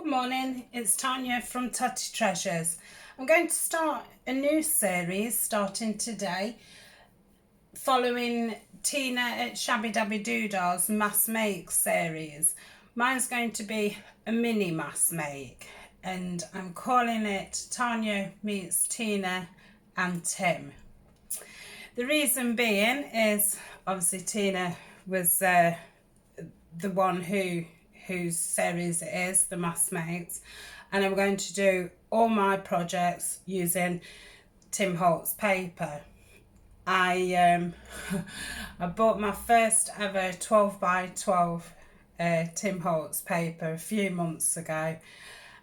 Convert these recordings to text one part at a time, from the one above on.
Good morning, it's Tania from Tatty Treasures. I'm going to start a new series starting today, following Tina at Shabbydabbydooddah's mass make series. Mine's going to be a mini mass make and I'm calling it Tania Meets Tina and Tim. The reason being is obviously Tina was the one whose series it is, the mass makes, and I'm going to do all my projects using Tim Holtz paper. I bought my first ever 12 by 12 Tim Holtz paper a few months ago.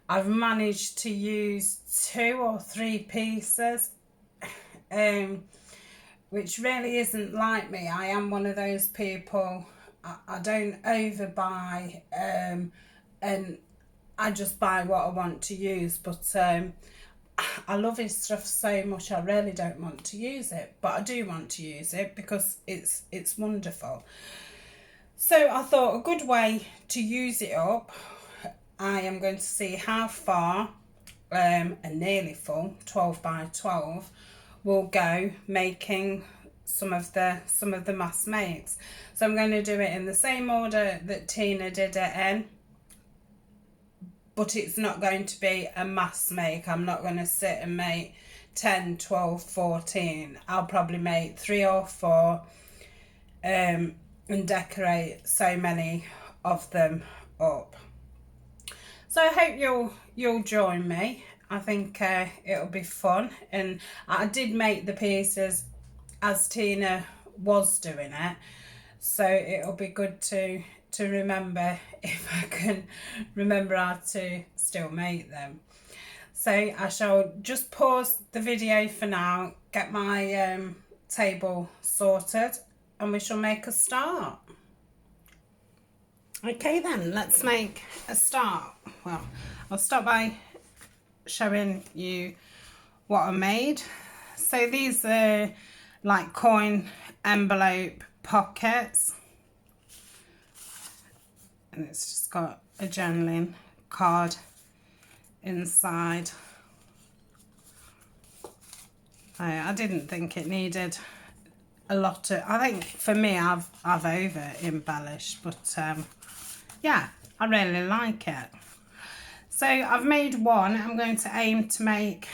I've managed to use 2 or 3 pieces, which really isn't like me. I am one of those people, I don't overbuy, and I just buy what I want to use, but I love his stuff so much I really don't want to use it, but I do want to use it because it's wonderful. So I thought a good way to use it up, I am going to see how far a nearly full 12 by 12 will go making some of the mass makes. So I'm going to do it in the same order that Tina did it in, but it's not going to be a mass make. I'm not going to sit and make 10, 12, 14. I'll probably make 3 or 4 and decorate so many of them up. So I hope you'll join me. I think it'll be fun, and I did make the pieces as Tina was doing it, so it'll be good to remember if I can remember how to still make them. So I shall just pause the video for now, get my table sorted, and we shall make a start. Okay then, let's make a start. Well, I'll start by showing you what I made. So these are like coin envelope pockets, and it's just got a journaling card inside. I didn't think it needed a lot of, I think for me I've over embellished, but yeah, I really like it. So I've made 1. I'm going to aim to make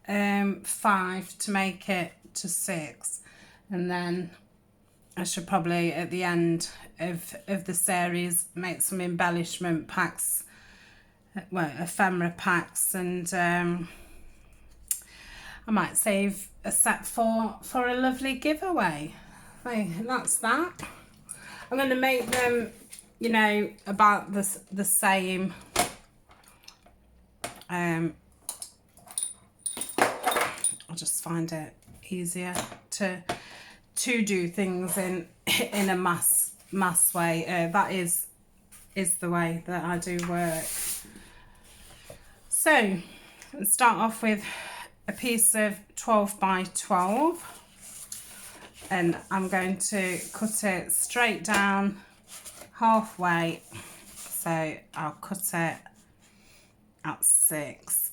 5 to make it to 6, and then I should probably at the end of the series make some embellishment packs, well, ephemera packs, and I might save a set for a lovely giveaway. So that's that. I'm going to make them, you know, about the same. I just find it easier to do things in a mass way. That is the way that I do work. So let's start off with a piece of 12 by 12, and I'm going to cut it straight down halfway, so I'll cut it at 6.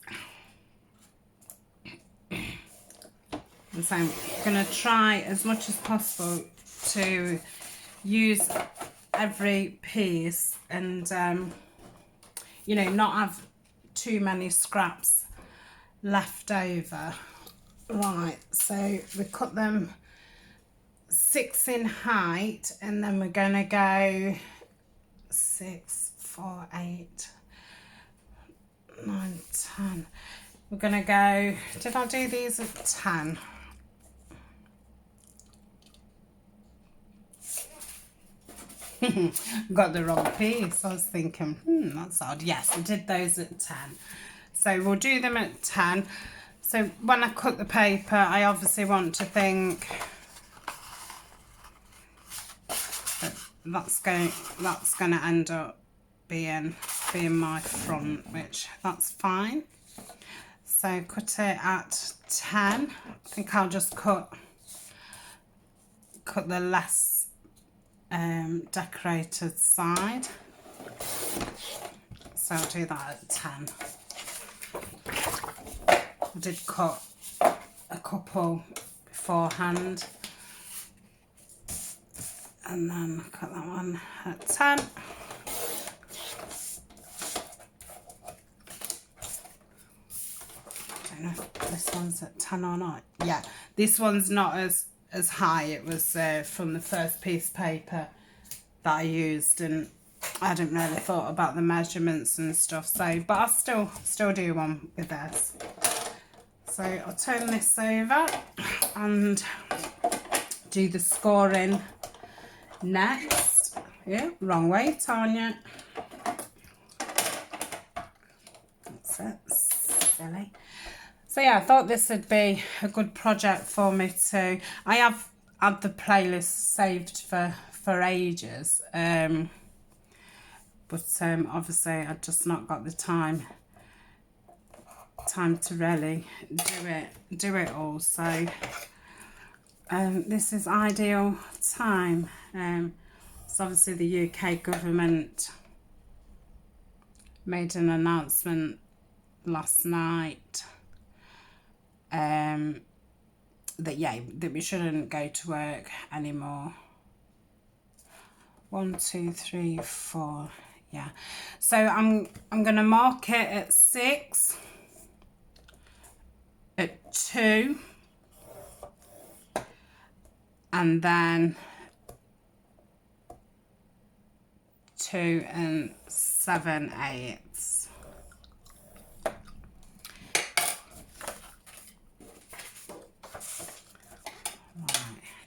And so I'm going to try as much as possible to use every piece and you know, not have too many scraps left over. Right, so we cut them 6 in height, and then we're going to go 6, 4, 8, 9, 10. We're going to go, did I do these at 10? Got the wrong piece. I was thinking, that's odd. Yes, I did those at 10. So we'll do them at 10. So when I cut the paper, I obviously want to think that that's going to end up being my front, which that's fine. So cut it at 10. I think I'll just cut the less decorated side. so I'll do that at 10. I did cut a couple beforehand, and then cut that one at 10. I don't know if this one's at 10 or not. Yeah, this one's not as high. It was from the first piece of paper that I used, and I hadn't really thought about the measurements and stuff, so but I'll still do one with this. So I'll turn this over and do the scoring next. Yeah, wrong way, Tania. That's it, silly. So yeah, I thought this would be a good project for me too. I have had the playlist saved for ages, but obviously I've just not got the time to really do it all. So this is ideal time. So obviously the UK government made an announcement last night that we shouldn't go to work anymore. 1, 2, 3, 4. Yeah. So I'm gonna mark it at 6, at 2, and then 2 7/8.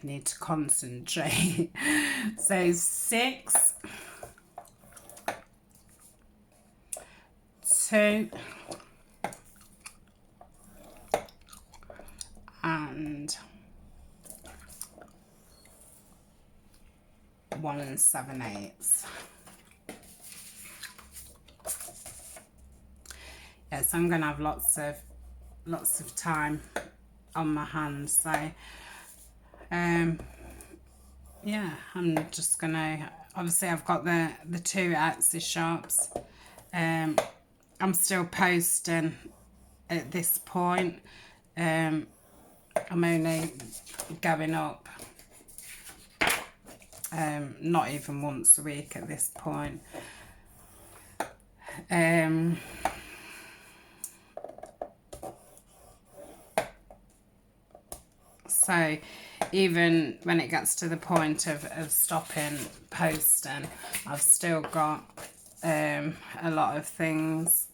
Need to concentrate. So 6, 2, and 1 7/8. Yes, I'm gonna have lots of time on my hands, so yeah, I'm just gonna, obviously I've got the 2 Etsy shops. I'm still posting at this point. I'm only going up not even once a week at this point. So even when it gets to the point of stopping posting, I've still got a lot of things.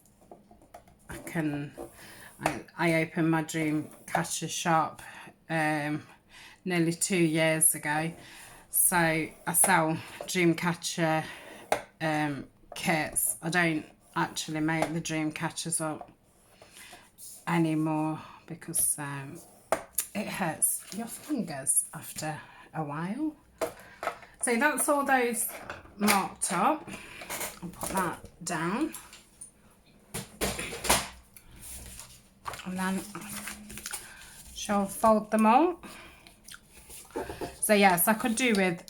I opened my dream catcher shop nearly 2 years ago, so I sell dream catcher kits. I don't actually make the dream catchers up anymore because it hurts your fingers after a while. So that's all those marked up. I'll put that down, and then shall fold them all. So yes, I could do with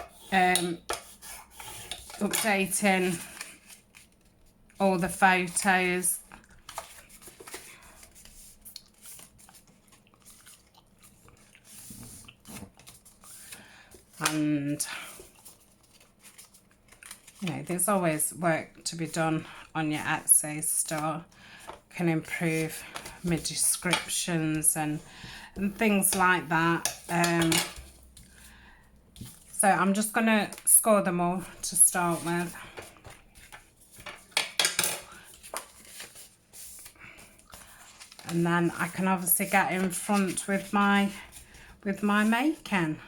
updating all the photos. And you know, there's always work to be done on your Etsy store. Can improve my descriptions and things like that. So I'm just going to score them all to start with. And then I can obviously get in front with my making.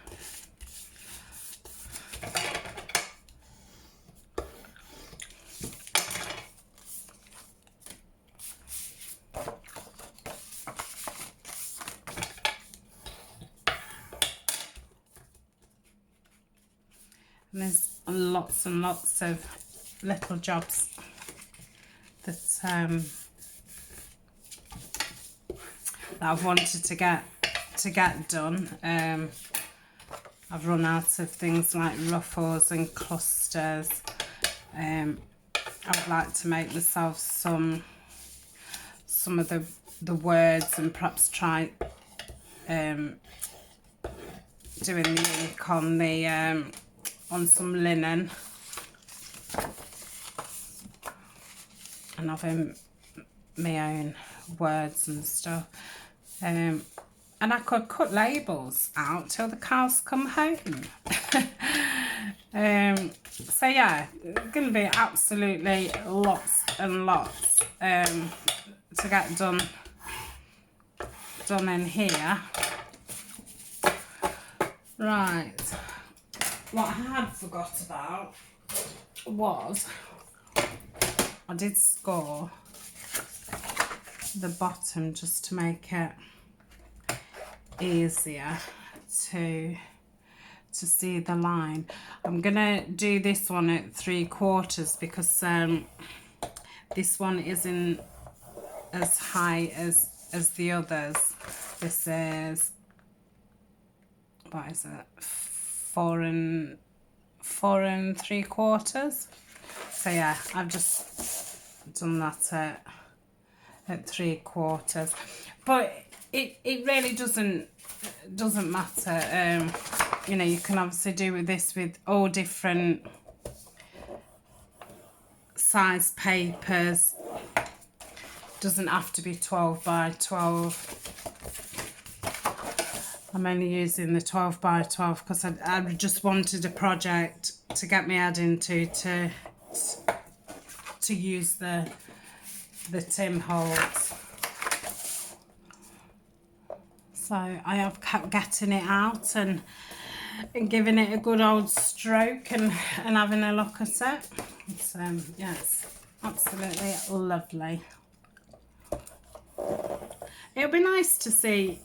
And there's lots and lots of little jobs that I've wanted to get done. I've run out of things like ruffles and clusters, I would like to make myself some of the words, and perhaps try doing the ink on the on some linen, and having my own words and stuff. And I could cut labels out till the cows come home. So yeah, it's going to be absolutely lots and lots to get done in here. Right, what I had forgot about was I did score the bottom just to make it easier to see the line. I'm gonna do this one at 3/4 because this one isn't as high as the others. This is, what is it, 4 3/4. So yeah, I've just done that at 3/4, but it really doesn't matter. You know, you can obviously do this with all different size papers. Doesn't have to be 12 by 12. I'm only using the 12 by 12 because I just wanted a project to get me head into to use the Tim Holtz. So I have kept getting it out and giving it a good old stroke and having a look at it. It's, yeah, it's absolutely lovely. It'll be nice to see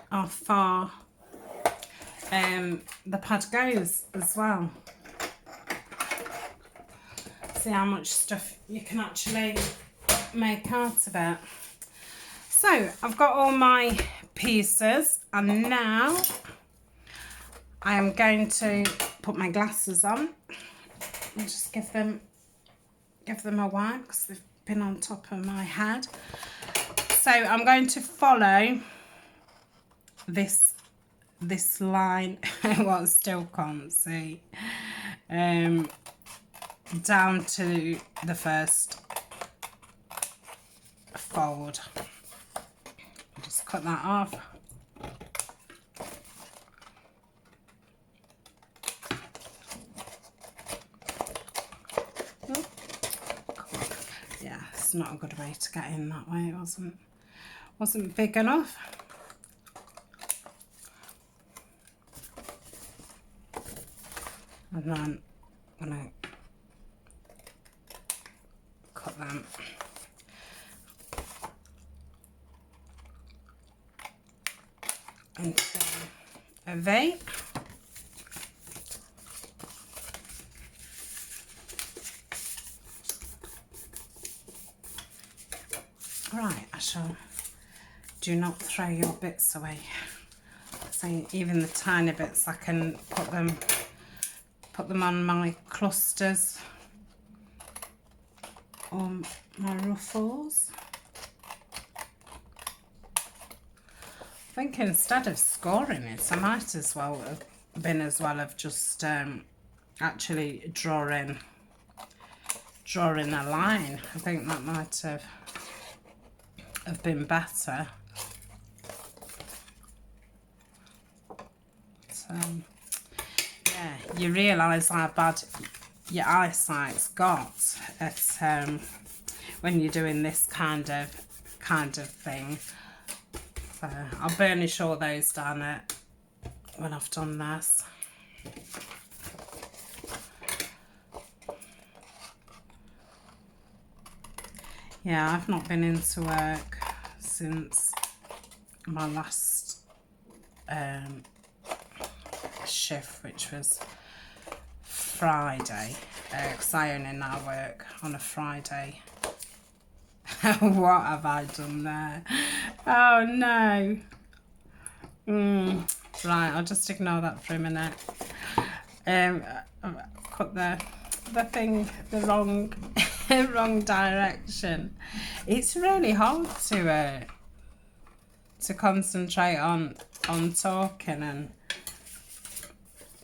how far the pad goes as well. See how much stuff you can actually make out of it. So I've got all my pieces, and now I am going to put my glasses on and just give them a wipe because they've been on top of my head. So I'm going to follow this line, well, I still can't see, down to the first fold. Just cut that off. Yeah, it's not a good way to get in that way. It wasn't big enough. And then I'm gonna cut them into a V. Right, I shall do not throw your bits away. So even the tiny bits, I can put them on my clusters or my ruffles. I think instead of scoring it, I might as well have just actually drawing a line. I think that might have been better. So yeah, you realise how bad your eyesight's got at when you're doing this kind of thing. So I'll burnish all those down when I've done this. Yeah, I've not been into work since my last shift, which was Friday, because I only now work on a Friday. What have I done there? Oh no. Right, I'll just ignore that for a minute. Cut the the thing the wrong wrong direction. It's really hard to concentrate on talking, and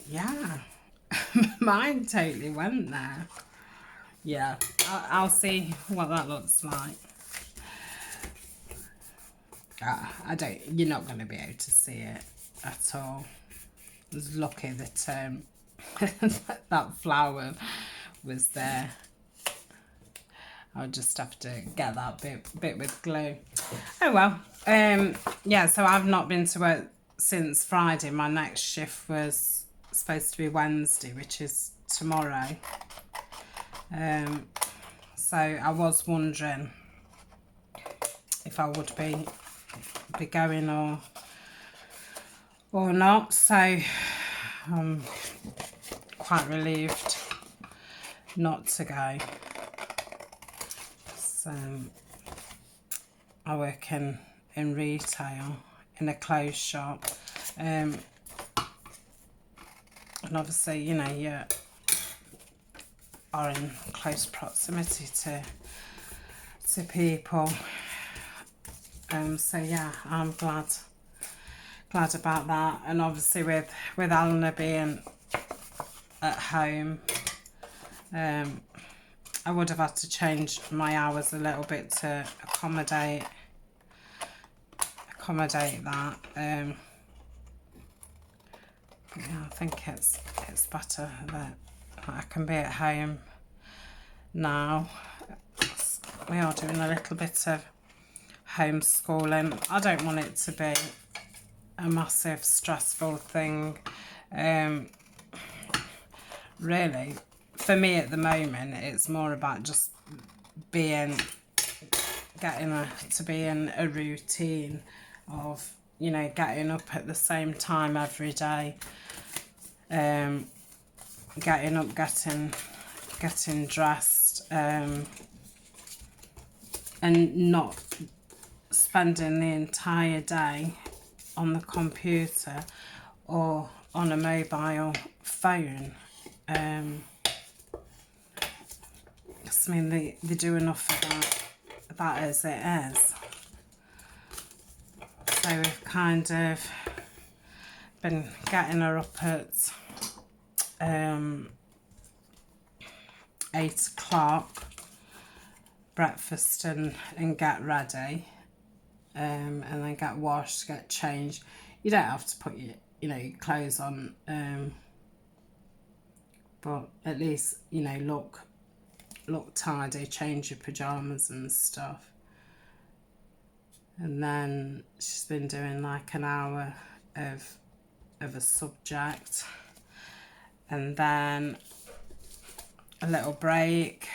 yeah, mine totally went there. Yeah, I'll see what that looks like. You're not going to be able to see it at all. I was lucky that that flower was there. I'll just have to get that bit with glue. Oh well. Yeah, so I've not been to work since Friday. My next shift was supposed to be Wednesday, which is tomorrow. So I was wondering if I would be going or not. So I'm quite relieved not to go. So I work in retail in a clothes shop, and obviously, you know, you are in close proximity to people. So yeah, I'm glad about that. And obviously with Eleanor being at home, I would have had to change my hours a little bit to accommodate that. But yeah, I think it's better that I can be at home now. We are doing a little bit of homeschooling. I don't want it to be a massive stressful thing. Really, for me at the moment, it's more about just getting to be in a routine of, you know, getting up at the same time every day, getting up, getting dressed, and not spending the entire day on the computer or on a mobile phone. I mean, they do enough of that as it is. So we've kind of been getting her up at 8 o'clock, breakfast and get ready, and then get washed, get changed. You don't have to put your clothes on, but at least, you know, look tidy, change your pyjamas and stuff. And then she's been doing like an hour of a subject, and then a little break,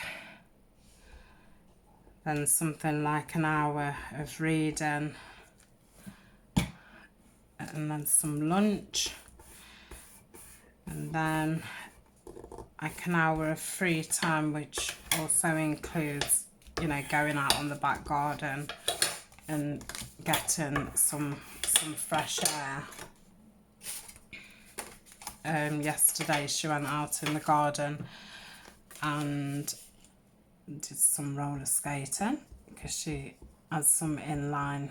then something like an hour of reading, and then some lunch, and then like an hour of free time, which also includes, you know, going out on the back garden and getting some fresh air. Yesterday she went out in the garden and did some roller skating, because she has some inline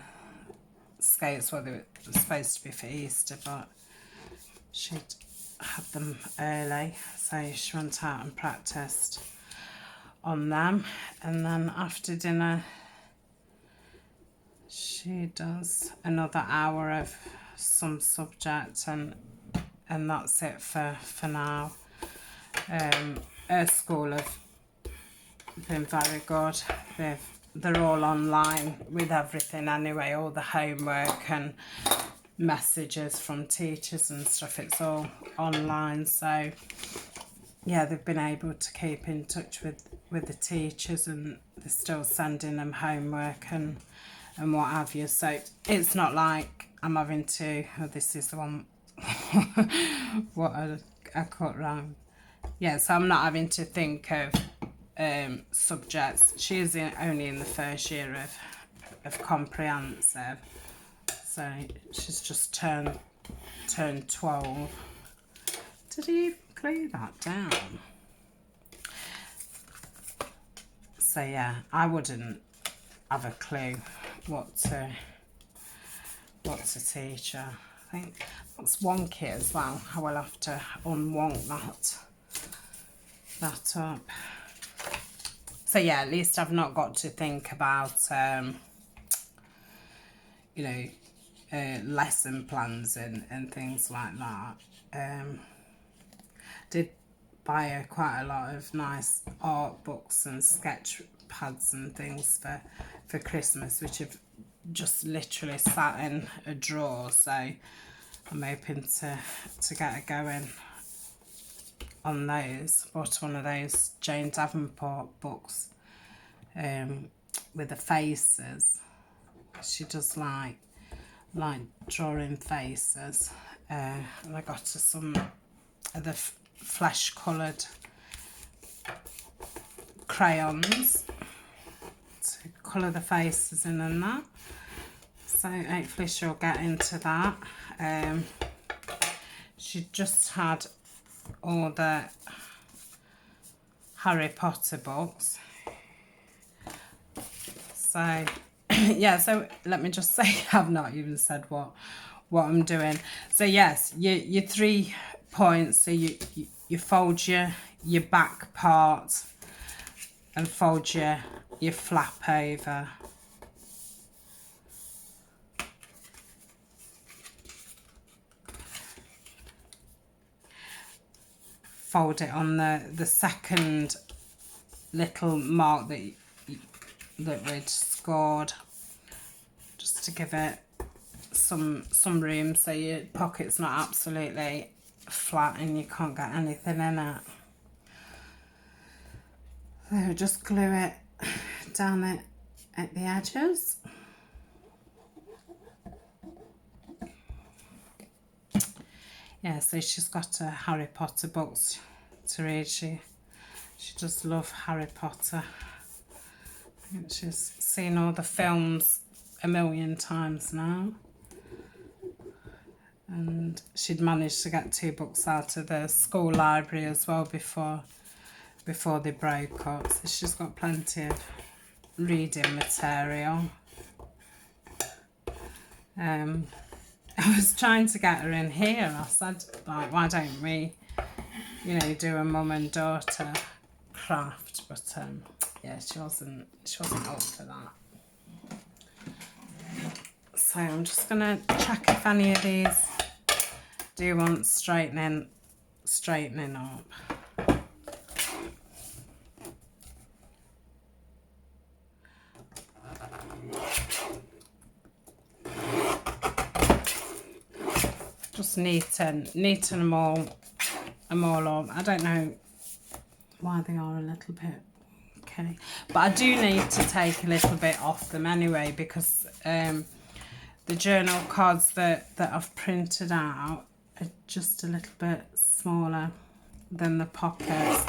skates. Well, they were supposed to be for Easter, but she'd had them early, so she went out and practiced on them. And then after dinner she does another hour of some subject, and that's it for now. Her school have been very good. They're all online with everything anyway, all the homework and messages from teachers and stuff, it's all online. So yeah, they've been able to keep in touch with the teachers, and they're still sending them homework and what have you. So it's not like I'm having to, oh, this is the one what I cut wrong. Yeah, so I'm not having to think of subjects. She is only in the first year of comprehensive, so she's just turned 12. Did he glue that down? So yeah, I wouldn't have a clue what to teach her. I think that's wonky as well. I will have to unwonk that up. So yeah, at least I've not got to think about you know, lesson plans and things like that. Did buy her quite a lot of nice art books and sketch pads and things for Christmas, which have just literally sat in a drawer, so I'm hoping to get her going on those. Bought one of those Jane Davenport books with the faces. She does like drawing faces, and I got her some of the flesh coloured crayons to colour the faces in and that. So hopefully she'll get into that. She just had all the Harry Potter books. So yeah, so let me just say, I've not even said what I'm doing. So yes, your 3 points. So you fold your back part and fold your flap over. Fold it on the second little mark that we'd scored, just to give it some room so your pocket's not absolutely flat and you can't get anything in it. So just glue it down at the edges. Yeah, so she's got a Harry Potter books to read. She does love Harry Potter. I think she's seen all the films a million times now. And she'd managed to get 2 books out of the school library as well before they broke up. So she's got plenty of reading material. I was trying to get her in here. I said, like, why don't we, you know, do a mum and daughter craft? But yeah, she wasn't up for that. So I'm just gonna check if any of these do want straightening up. Just neaten them all up. I don't know why they are a little bit okay, but I do need to take a little bit off them anyway, because the journal cards that I've printed out are just a little bit smaller than the pockets,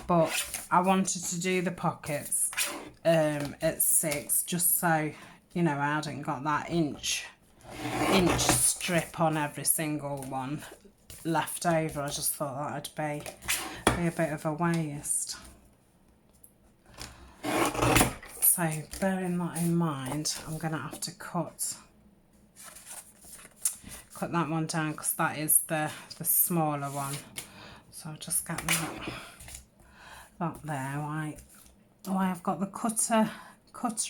but I wanted to do the pockets at 6, just so, you know, I hadn't got that inch strip on every single one left over. I just thought that'd be a bit of a waste. So bearing that in mind, I'm gonna have to cut that one down, because that is the smaller one. So I'll just get that there. Why I've got the cutter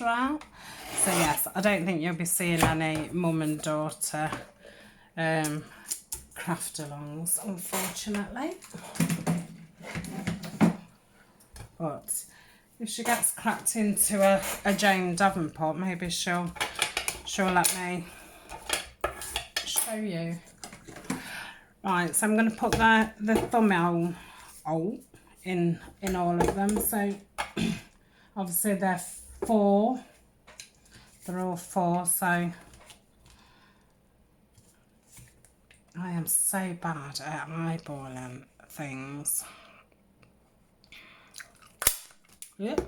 out. So yes, I don't think you'll be seeing any mum and daughter craft alongs, unfortunately. But if she gets cracked into a Jane Davenport, maybe she'll let me show you. Right, so I'm going to put the thumbnail in all of them. So obviously they're 4. They're all 4, so I am so bad at eyeballing things. Yep.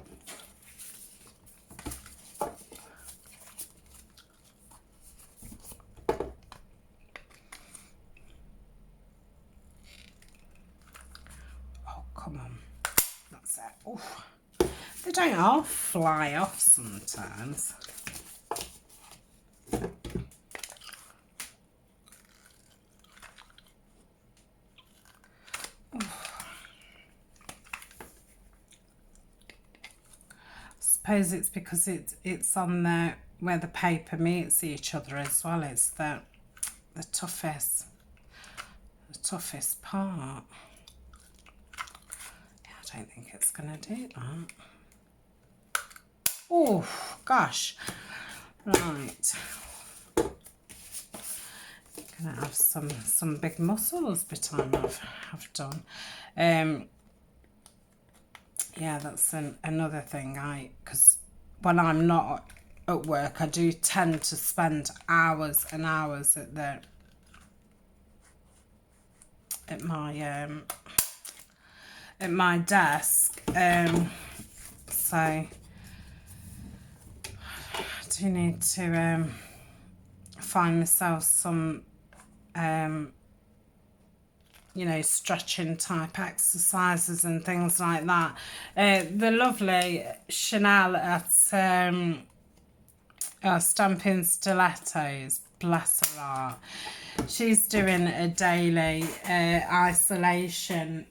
Oh, come on. That's it. Oof. They don't all fly off sometimes. I suppose it's because it's on the where the paper meets each other as well. It's the toughest part. Yeah, I don't think it's gonna do that. Oh gosh, right. Gonna have some big muscles by the time I've done. Yeah, that's another thing. Because when I'm not at work, I do tend to spend hours and hours at my desk. So I do need to find myself some you know, stretching type exercises and things like that. The lovely Chanel at Stamping Stilettos, bless her heart. She's doing a daily isolation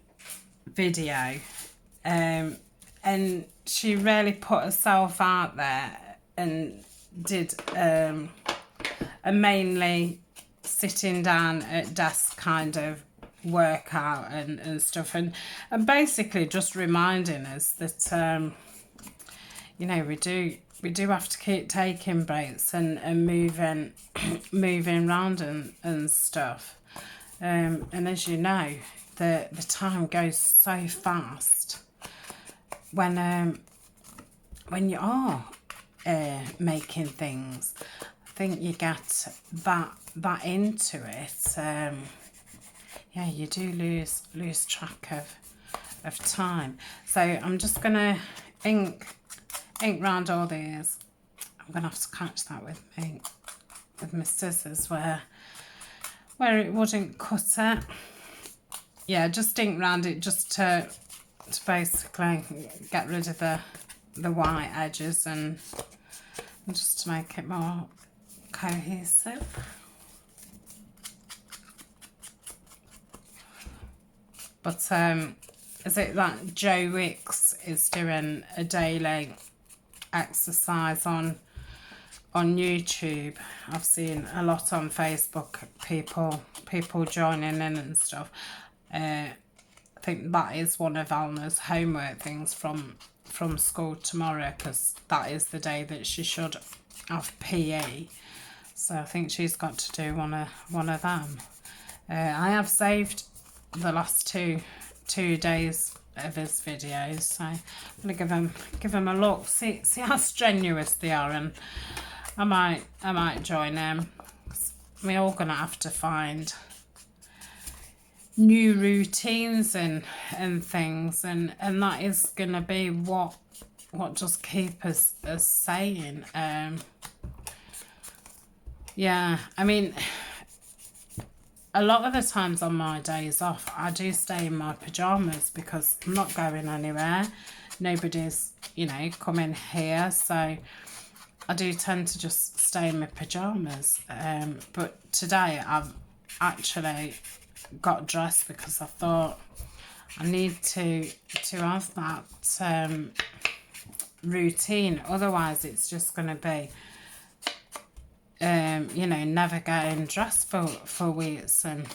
video, and she really put herself out there and did a mainly sitting down at desk kind of workout and stuff, and basically just reminding us that you know, we do have to keep taking breaks and moving around and stuff, and as you know, the time goes so fast when you are making things. I think you get that into it. Yeah, you do lose track of time. So I'm just gonna ink round all these. I'm gonna have to catch that with my scissors where it wouldn't cut it. Yeah, just ink round it just to basically get rid of the white edges and just to make it more cohesive. But is it that Joe Wicks is doing a daily exercise on YouTube? I've seen a lot on Facebook, people joining in and stuff. I think that is one of Alna's homework things from school tomorrow, because that is the day that she should have PE. So I think she's got to do one of them. I have saved the last two days of his videos, so I'm gonna give him a look, see how strenuous they are, and I might join him. We're all gonna have to find new routines and things, and that is gonna be what just keep us sane. Yeah, I mean, a lot of the times on my days off, I do stay in my pyjamas because I'm not going anywhere. Nobody's, you know, coming here. So I do tend to just stay in my pyjamas. But today I've actually got dressed because I thought I need to have that routine. Otherwise, it's just going to be you know, never getting dressed for weeks and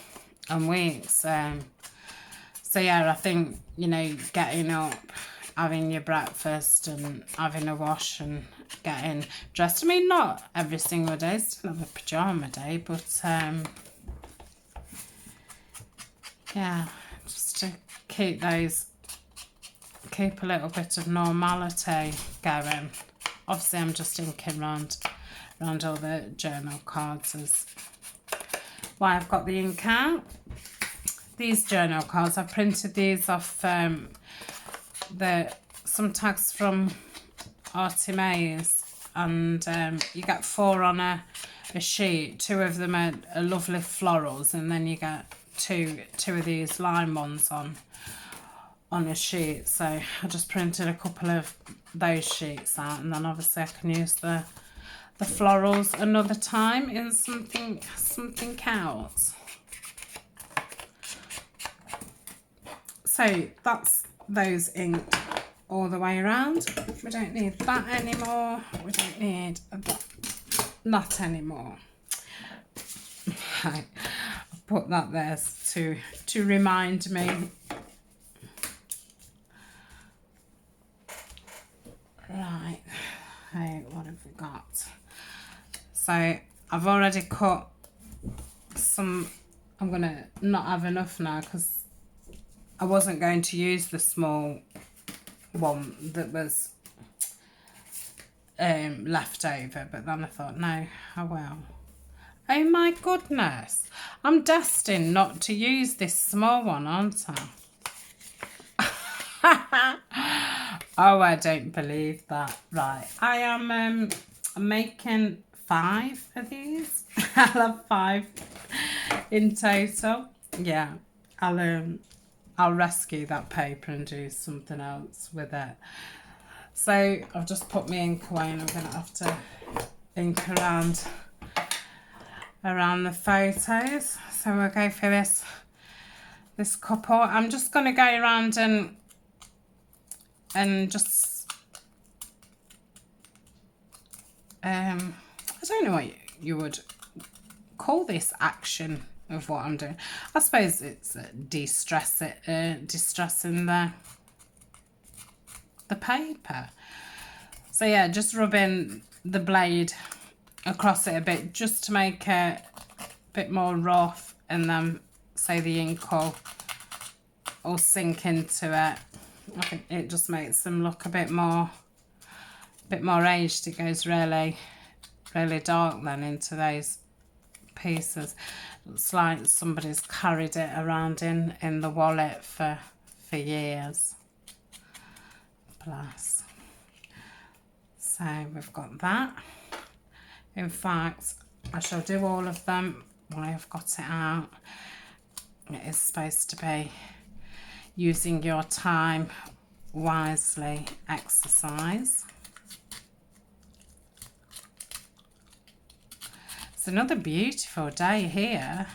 weeks. So yeah, I think, you know, getting up, having your breakfast and having a wash and getting dressed. I mean, not every single day, still have a pyjama day, but yeah, just to keep a little bit of normality going. Obviously, I'm just inking round all the journal cards as why I've got the ink out. These journal cards, I printed these off some tags from Artimaze, and you get 4 on a sheet. 2 of them are lovely florals, and then you get two of these lime ones on a sheet, so I just printed a couple of those sheets out, and then obviously I can use the florals another time in something else. So that's those inked all the way around. We don't need that anymore. We don't need that anymore. Right. I'll put that there to remind me. Right. Hey, what have we got? So I've already cut some. I'm gonna not have enough now because I wasn't going to use the small one that was left over, but then I thought, no, I will. Oh my goodness, I'm destined not to use this small one, aren't I? Oh, I don't believe that. Right, I am I'm making 5 of these. I'll have 5 in total. Yeah, I'll rescue that paper and do something else with it. So I've just put my ink away, and I'm gonna have to ink around the photos. So we'll go for this couple. I'm just gonna go around and just I don't know what you would call this action of what I'm doing. I suppose it's distressing the paper. So yeah, just rubbing the blade across it a bit just to make it a bit more rough, and then so the ink will sink into it. I think it just makes them look a bit more aged. It goes really dark then into those pieces. Looks like somebody's carried it around in the wallet for years. Bless. So we've got that. In fact, I shall do all of them when I've got it out. It is supposed to be using your time wisely exercise. It's another beautiful day here.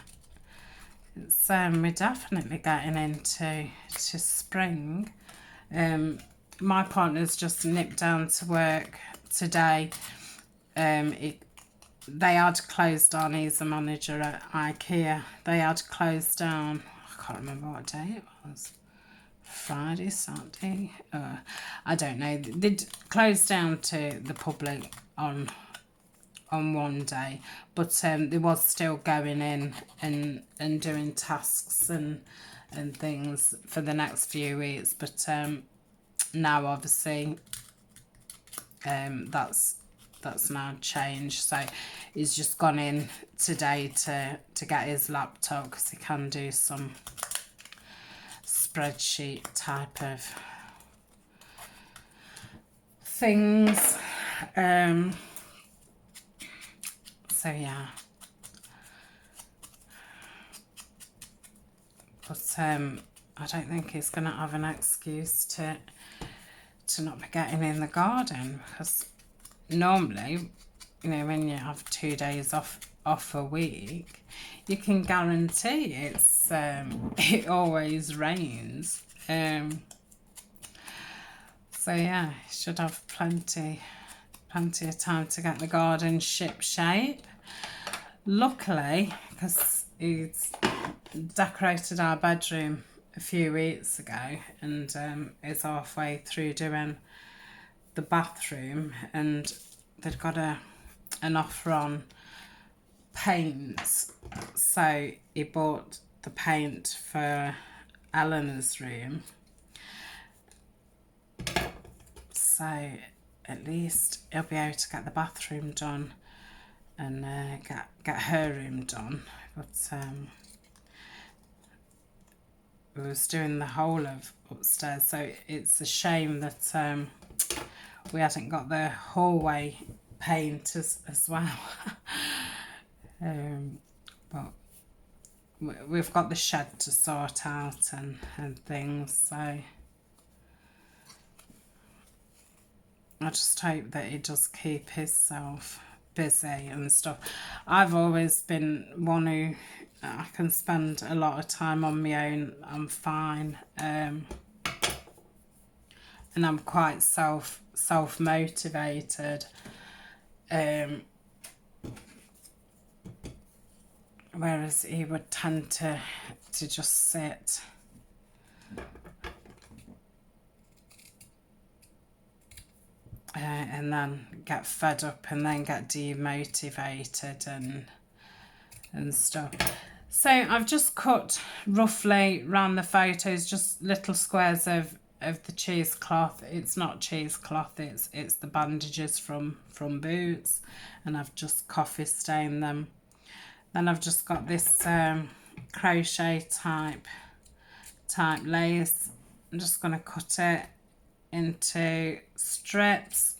It's we're definitely getting into spring. My partner's just nipped down to work today. They had closed down. He's a manager at IKEA. They had closed down. I can't remember what day it was. Friday, Saturday. I don't know. They'd closed down to the public on one day, but they was still going in and doing tasks and things for the next few weeks. But now obviously that's now changed, so he's just gone in today to get his laptop because he can do some spreadsheet type of things. So yeah, but I don't think he's gonna have an excuse to not be getting in the garden, because normally, you know, when you have 2 days off a week, you can guarantee it's it always rains. So yeah, you should have plenty of time to get the garden ship shape. Luckily, because he's decorated our bedroom a few weeks ago and is halfway through doing the bathroom, and they've got an offer on paints, so he bought the paint for Eleanor's room, so at least he'll be able to get the bathroom done and get her room done. But we was doing the whole of upstairs, so it's a shame that we hadn't got the hallway paint as well. But we've got the shed to sort out and things, so I just hope that he does keep himself busy and stuff. I've always been one who I can spend a lot of time on my own. I'm fine, and I'm quite self motivated. Whereas he would tend to just sit. And then get fed up and then get demotivated and stuff. So I've just cut roughly around the photos, just little squares of the cheesecloth. It's not cheesecloth, it's the bandages from Boots, and I've just coffee stained them. Then I've just got this crochet type lace. I'm just going to cut it into strips.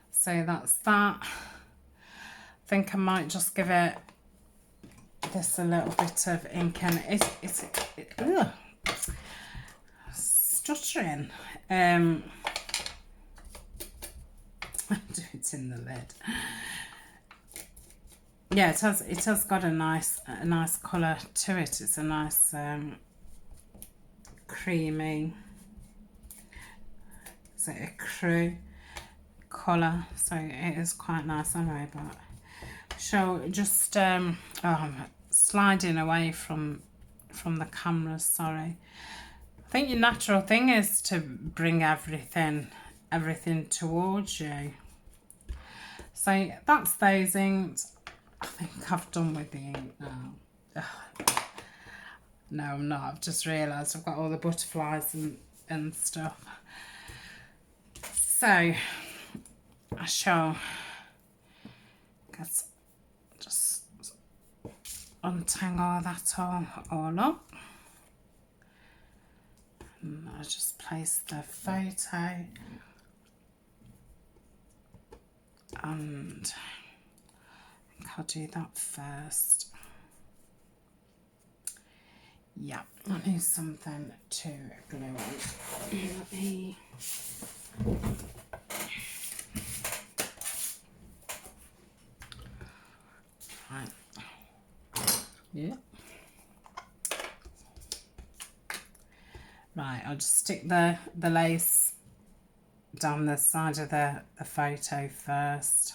So that's that. I think I might just give it this a little bit of ink, and it's stuttering. Do it in the lid. Yeah, it has got a nice colour to it. It's a nice creamy, is it a crew colour? So it is quite nice anyway. But so just oh, I'm sliding away from the camera, sorry. I think your natural thing is to bring everything towards you. So that's those inks. I think I've done with the ink now. No, I'm not. I've just realised I've got all the butterflies and stuff. So I shall just untangle that all up. And I just place the photo, and I'll do that first. Yeah, I need something to glue on. Let me... Right. Yeah. Right, I'll just stick the lace down the side of the photo first.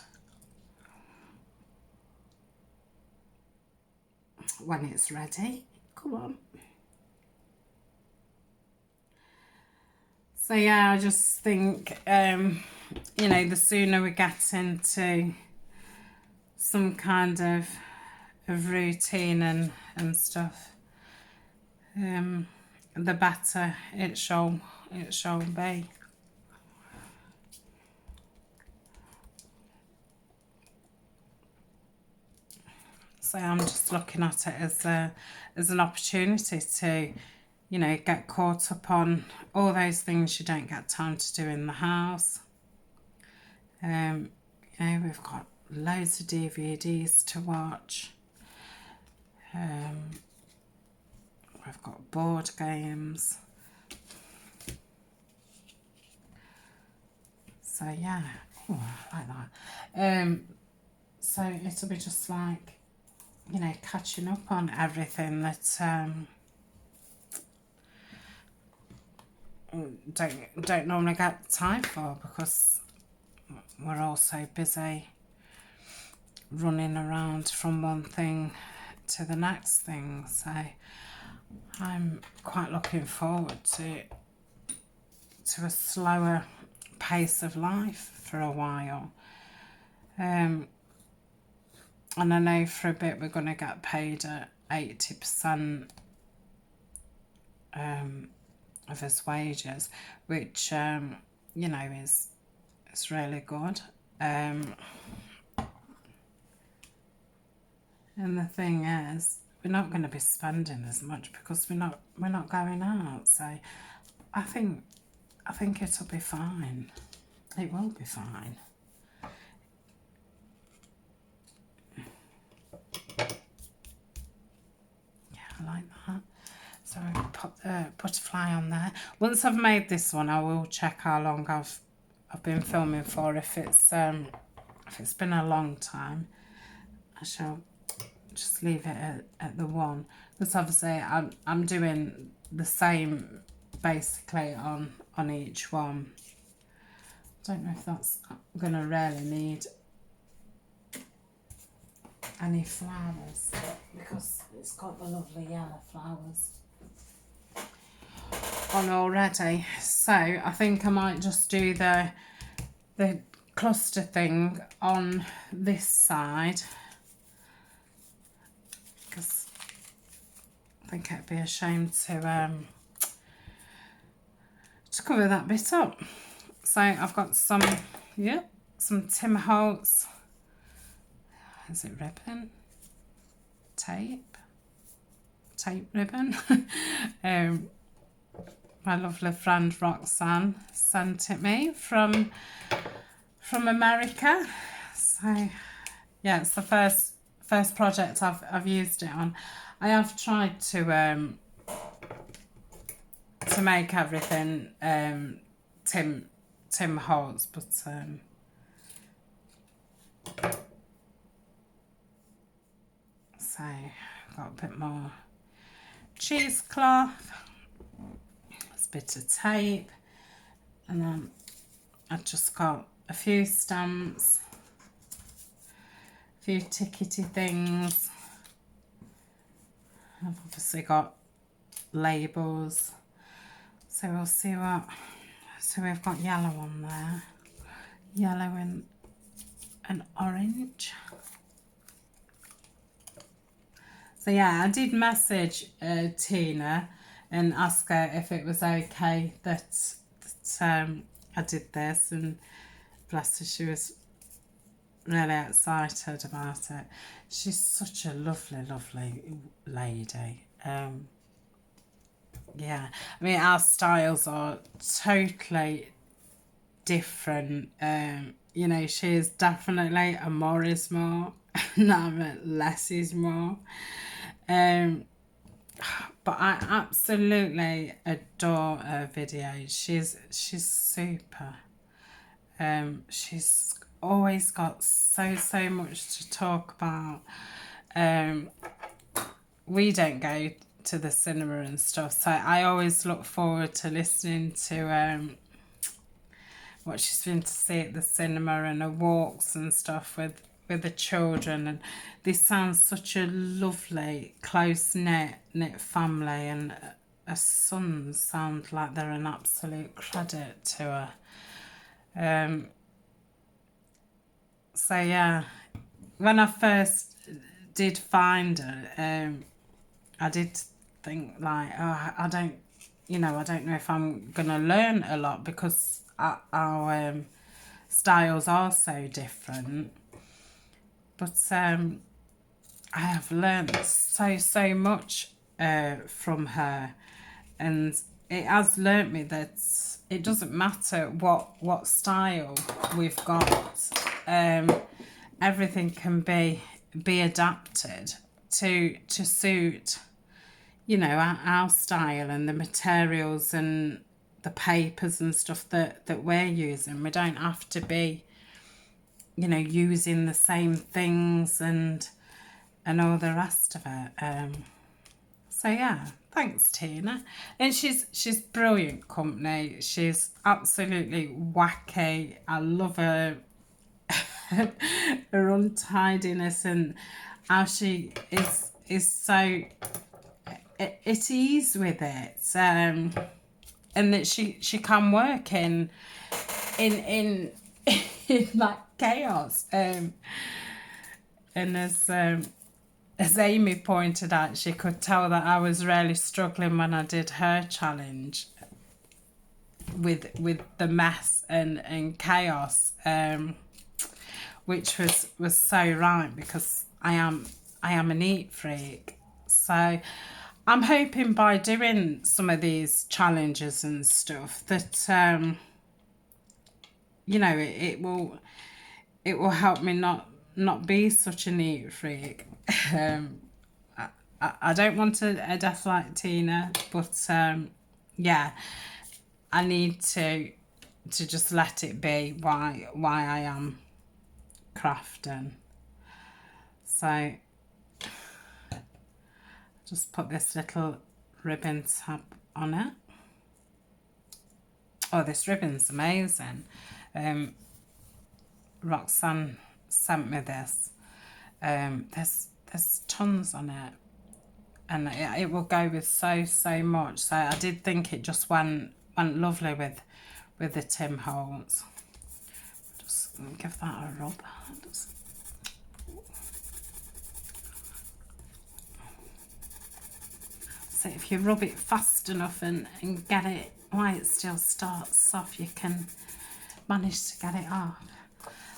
When it's ready, come on. So yeah, I just think, you know, the sooner we get into some kind of routine and stuff, the better it shall be. So I'm just looking at it as an opportunity to, you know, get caught up on all those things you don't get time to do in the house. You know, we've got loads of DVDs to watch. We've got board games. So yeah, oh, I like that. So it'll be just like, you know, catching up on everything that don't normally get time for, because we're all so busy running around from one thing to the next thing. So I'm quite looking forward to a slower pace of life for a while. And I know for a bit we're going to get paid at 80% of his wages, which you know, is really good. And the thing is, we're not going to be spending as much because we're not going out. So I think it'll be fine. It will be fine. Yeah, I like that. So I put the butterfly on there. Once I've made this one, I will check how long I've I've been filming for. If it's been a long time, I shall just leave it at the one, because obviously I'm doing the same basically on each one. Don't know if that's gonna really need any flowers, because it's got the lovely yellow flowers on already. So I think I might just do the cluster thing on this side, because I think it'd be a shame to cover that bit up. So I've got some Tim Holtz, is it ribbon? Tape ribbon. My lovely friend Roxanne sent it me from America. So yeah, it's the first project I've used it on. I have tried to make everything Tim Holtz, but so I've got a bit more cheesecloth, a bit of tape, and then I've just got a few stamps, a few tickety things. I've obviously got labels, so we'll see what. So we've got yellow on there, yellow and orange. So yeah, I did message Tina and ask her if it was okay that I did this, and bless her, she was really excited about it. She's such a lovely lady. Yeah, I mean, our styles are totally different. You know, she is definitely a more is more, and I'm a less is more. But I absolutely adore her videos. She's super. She's always got so much to talk about. We don't go to the cinema and stuff, so I always look forward to listening to what she's been to see at the cinema, and her walks and stuff with the children. And this sounds such a lovely close-knit family, and her sons sound like they're an absolute credit to her. So yeah, when I first did find her, I did think like, oh, I don't know if I'm gonna learn a lot, because our styles are so different. But I have learned so much from her, and it has learnt me that it doesn't matter what style we've got. Everything can be adapted to suit, you know, our style and the materials and the papers and stuff that we're using. We don't have to be, you know, using the same things and all the rest of it. So yeah, thanks Tina. And she's brilliant company. She's absolutely wacky. I love her her untidiness, and how she is so at ease with it, and that she can work in like chaos. And as Amy pointed out, she could tell that I was really struggling when I did her challenge with the mess and chaos, which was so right, because I am a neat freak. So I'm hoping by doing some of these challenges and stuff that you know, it will help me not be such a neat freak. I don't want a death like Tina, but yeah, I need to to just let it be why I am crafting. So just put this little ribbon tab on it. Oh, this ribbon's amazing. Roxanne sent me this. There's tons on it, and it will go with so much. So I did think it just went lovely with the Tim Holtz. Just give that a rub. So if you rub it fast enough and get it while it still starts off, you can manage to get it off.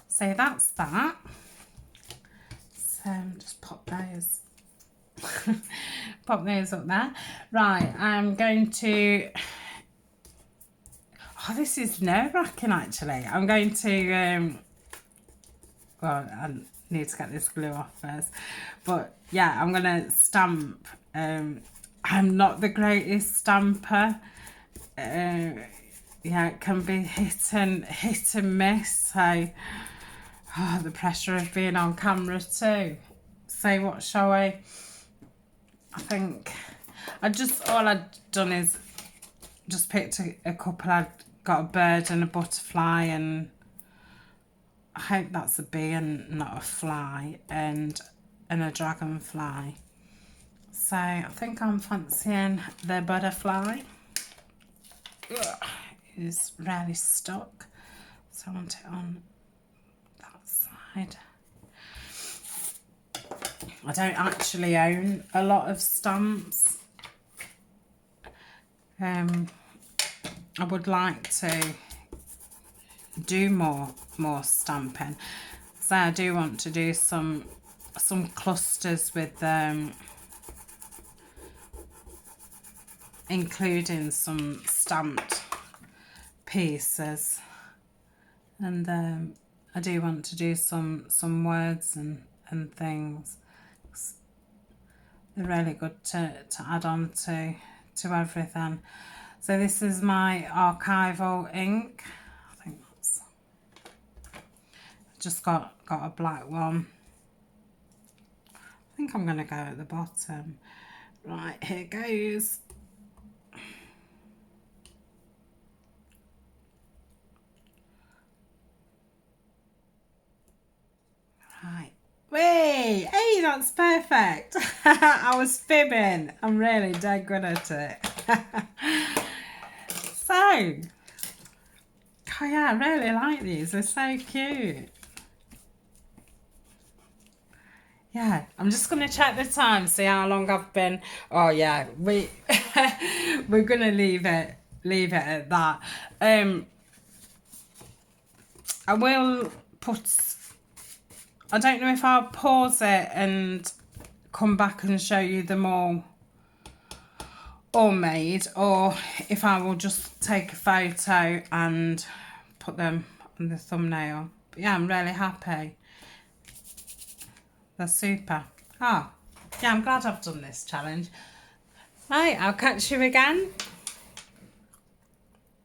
So that's that. So just pop those pop those up there. Right, I'm going to, oh, this is nerve-wracking actually. I'm going to well, I need to get this glue off first, but yeah, I'm gonna stamp. I'm not the greatest stamper. Yeah, it can be hit and miss. So the pressure of being on camera too. So what shall I think all I'd done is just picked a couple. I'd got a bird and a butterfly, and I hope that's a bee and not a fly, and a dragonfly. So I think I'm fancying the butterfly. Ugh, it's really stuck, so I want it on that side. I don't actually own a lot of stamps. I would like to do more stamping. So I do want to do some clusters with including some stamped pieces, and I do want to do some words and things. They're really good to add on to everything. So this is my archival ink. I think that's, just got a black one. I think I'm going to go at the bottom. Right, here goes. Right. Wait, hey, that's perfect. I was fibbing. I'm really dead good at it. So, oh yeah, I really like these. They're so cute. Yeah, I'm just going to check the time, see how long I've been. Oh yeah, we're going to leave it at that. I will put, I don't know if I'll pause it and come back and show you them all made, or if I will just take a photo and put them on the thumbnail. But yeah, I'm really happy. They're super. Oh, yeah, I'm glad I've done this challenge. Right, I'll catch you again